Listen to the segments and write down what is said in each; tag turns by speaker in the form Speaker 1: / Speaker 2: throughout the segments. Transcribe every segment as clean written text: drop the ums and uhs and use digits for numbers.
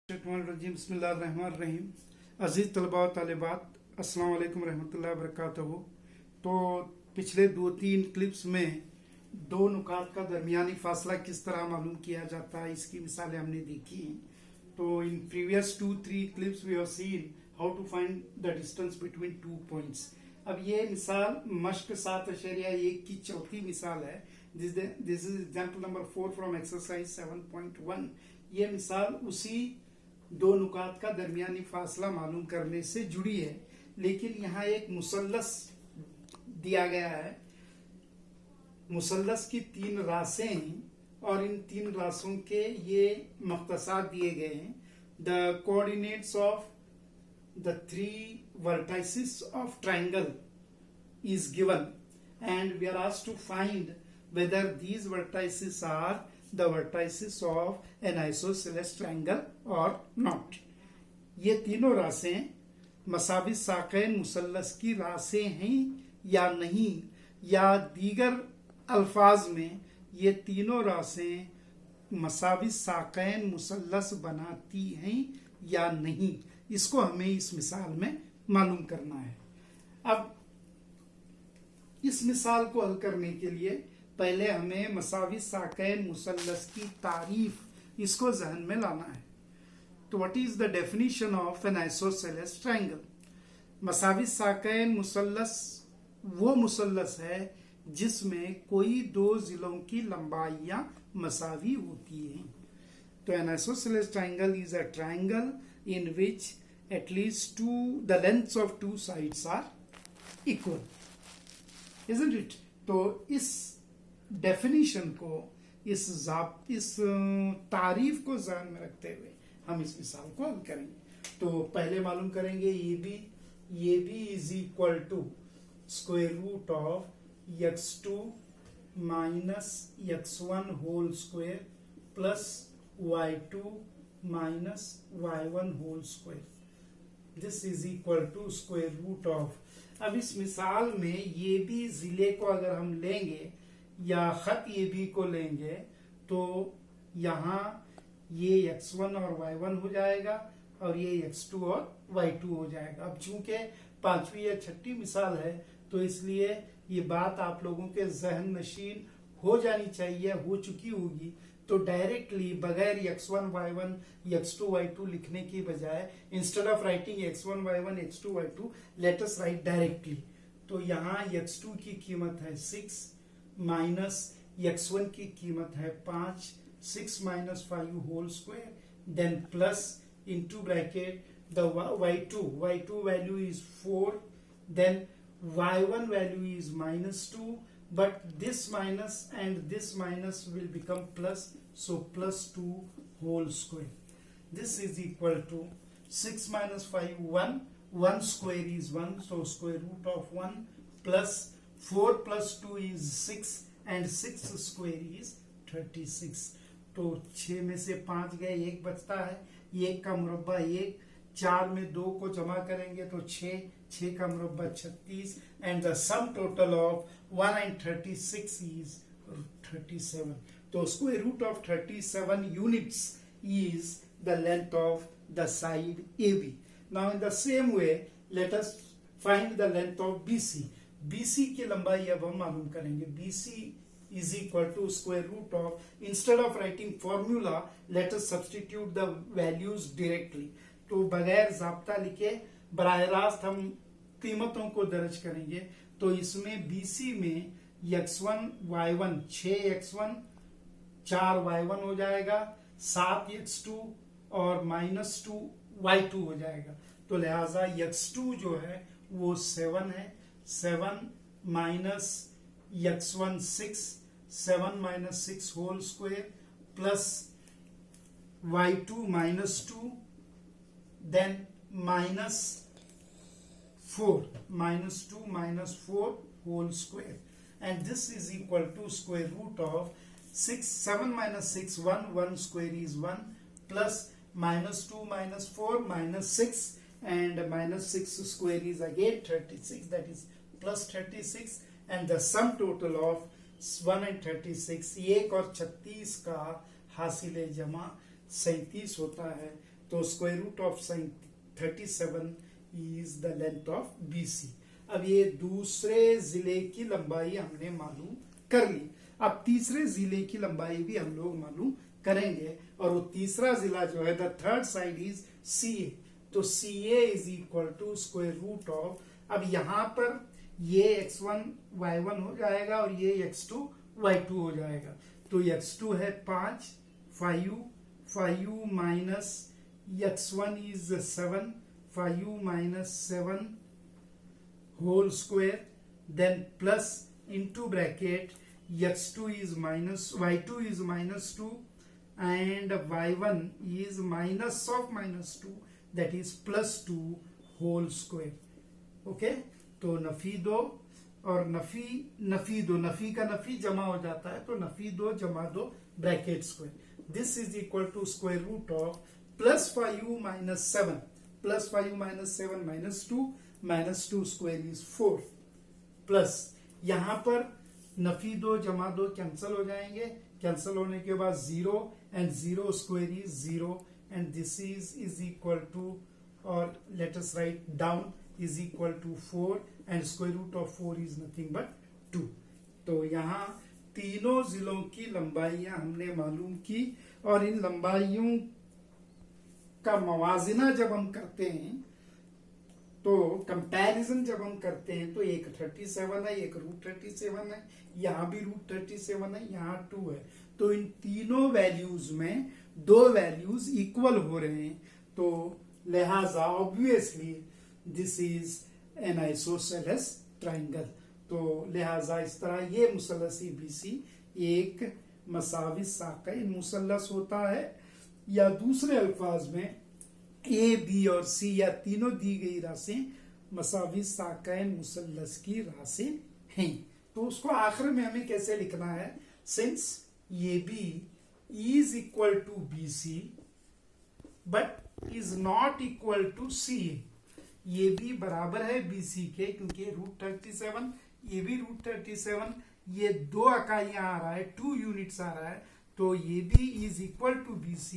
Speaker 1: बिस्मिल्लाहिर्रहमानिर्रहीम। अजीज़ तलबा व तालिबात, अस्सलाम वालेकुम रहमतुल्लाहि व बरकातहू। तो पिछले 2-3 क्लिप्स में दो नुकात का दरमियानी फासला किस तरह मालूम किया जाता है इसकी मिसालें हमने देखी। तो in previous 2-3 clips we have seen how to find the distance between 2 points. अब ये मिसाल मश्क 7.1 की चौथी मिसाल है। This is example number 4 from exercise 7.1। ये मिसाल उसी दो नुकात का दरमियानी फासला मालूम करने से जुड़ी है, लेकिन यहाँ एक मुसल्लस दिया गया है। मुसल्लस की 3 रासें हैं और इन 3 रासों के ये मख्तसार दिए गए हैं। The coordinates of the 3 vertices of triangle is given and we are asked to find whether these vertices are the vertices of an isosceles triangle or not। ये तीनों रासें मसावी साक़ैन मुसल्लस की रासें हैं या नहीं, या दीगर अल्फाज में ये तीनों रासें मसावी साक़ैन मुसल्लस बनाती हैं या नहीं, इसको हमें इस मिसाल में मालूम करना है। अब इस मिसाल को हल करने के लिए पहले हमें मसावी साक़ैन मुसल्लस की तारीफ इसको जहन में लाना है। तो what is the definition of an isosceles triangle? मसावी साक़ैन मुसल्लस वो मुसल्लस है जिसमें कोई दो जिलों की लंबाइयां मसावी होती हैं। तो an isosceles triangle is a triangle in which at least the lengths of 2 sides are equal, isn't it? तो इस डेफिनेशन को, इस तारीफ को ध्यान में रखते हुए हम इस मिसाल को हल करेंगे। तो पहले मालूम करेंगे ये B is equal to square root of x2 minus x1 whole square plus y2 minus y1 whole square. This is equal to square root of. अब इस मिसाल में ये भी जिले को अगर हम लेंगे या खत ये भी को लेंगे तो यहाँ ये x1 और y1 हो जाएगा और ये x2 और y2 हो जाएगा। अब चूंकि 5वीं या 6ठी मिसाल है तो इसलिए ये बात आप लोगों के जहन नशीन हो जानी चाहिए, हो चुकी होगी। तो डायरेक्टली बगैर x1 y1 x2 y2 लिखने की बजाय instead of writing x1 y1 x2 y2 late us right directly. तो यहाँ x2 की कीमत है 6 माइनस x1 की कीमत है 5, 6 minus 5 whole square, then plus into bracket the y2 value is 4, then y1 value is -2, but this minus and this minus will become plus, so plus 2 whole square. This is equal to 6 minus 5 1 square is 1, so square root of 1 plus 4 plus 2 is 6 and 6 square is 36। तो 6 में से 5 गए, 1 बचता है, 1 का मुरब्बा 1, 4 में 2 को जमा करेंगे तो 6 का मुरब्बा 36 and the sum total of 1 and 36 is 37। तो square root of 37 units is the length of the side AB। Now in the same way let us find the length of BC। BC की लंबाई अब हम मालूम करेंगे। BC is equal to square root of, instead of writing formula let us substitute the values directly। तो बगैर ज़ाब्ता लिखे बराह रास्त हम कीमतों को दर्ज करेंगे। तो इसमें BC में x1 y1 6x1 4y1 हो जाएगा, 7x2 और -2 y2 हो जाएगा। तो लिहाजा x2 जो है वो 7 है, 7 minus x1 6, 7 minus 6 whole square plus y2 -2, then -4 -2 -4 whole square, and this is equal to square root of 7 minus 6 1 square is 1 plus -2 -4 -6 and -6 square is again 36, that is plus 36, and the sum total of 1 and 36 1 और 36 का हासिल जमा 37 होता है। तो square root of sign 37 is the length of BC। अब ये दूसरे जिले की लंबाई हमने मालूम कर ली। अब तीसरे जिले की लंबाई भी हम लोग मालूम करेंगे, और वो तीसरा जिला जो है the third side is CA। तो CA is equal to square root of, अब यहां पर ये x1 y1 हो जाएगा और ये x2 y2 हो जाएगा। तो x2 है 5 5 minus x1 is 7 5 minus 7 whole square, then plus into bracket x2 is minus y2 is minus 2 and y1 is minus of minus 2, that is plus 2 whole square। Okay, तो नफी दो और नफी दो, नफी का नफी जमा हो जाता है, तो नफी दो जमा दो bracket square, this is equal to square root of plus 5 minus 7 plus 5 minus 7 minus 2 square is 4 plus यहां पर नफी दो जमा दो कैंसिल हो जाएंगे, कैंसिल होने के बाद 0 and 0 square is 0 and this is equal to, और let us write down, is equal to 4 and square root of 4 is nothing but 2। तो यहाँ तीनों जिलों की लंबाइयां हमने मालूम की, और इन लंबाइयों का मवाजिना जब हम करते हैं, तो कंपैरिजन जब हम करते हैं, तो एक 37 है, एक रूट 37 है, यहाँ भी रूट 37 है, यहाँ 2 है, तो इन तीनों वैल्यूज में दो वैल्यूज इक्वल हो रहे हैं, तो लिहाजा obviously this is an isosceles triangle. तो लिहाजा इस तरह ये मुसल्लस ABC एक मसावी साक़ैन मुसल्लस होता है, या दूसरे अल्फाज में A, B और C या तीनों दी गई राशें मसावी साक़ैन मुसल्लस की राशें हैं। तो उसको आखिर में हमें कैसे लिखना है, since AB is equal to BC but is not equal to CA। ये भी बराबर है BC के, क्योंकि रूट 37, ये भी रूट 37, ये दो इकाइयां आ रहा है, 2 यूनिट्स आ रहा है, तो ये भी is equal to BC,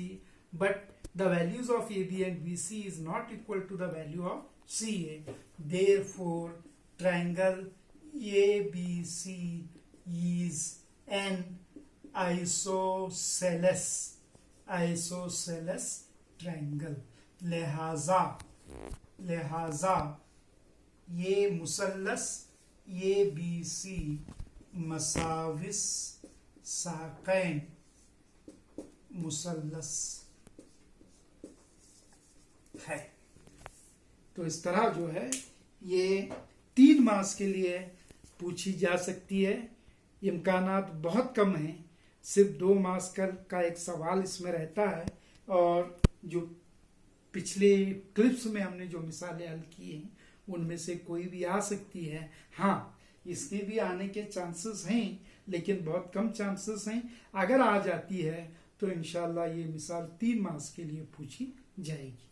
Speaker 1: but the values of AB and BC is not equal to the value of CA. Therefore, triangle ABC is an isosceles triangle। लिहाजा ये मुसल्लस ABC मसाविस साक़ैन मुसल्लस है। तो इस तरह जो है ये 3 मास के लिए पूछी जा सकती है, इम्कानात बहुत कम हैं, सिर्फ 2 मास का एक सवाल इसमें रहता है, और जो पिछले क्लिप्स में हमने जो मिसालें हल की हैं उनमें से कोई भी आ सकती है। हाँ, इसके भी आने के चांसेस हैं, लेकिन बहुत कम चांसेस हैं। अगर आ जाती है तो इंशाल्लाह ये मिसाल 3 मास के लिए पूछी जाएगी।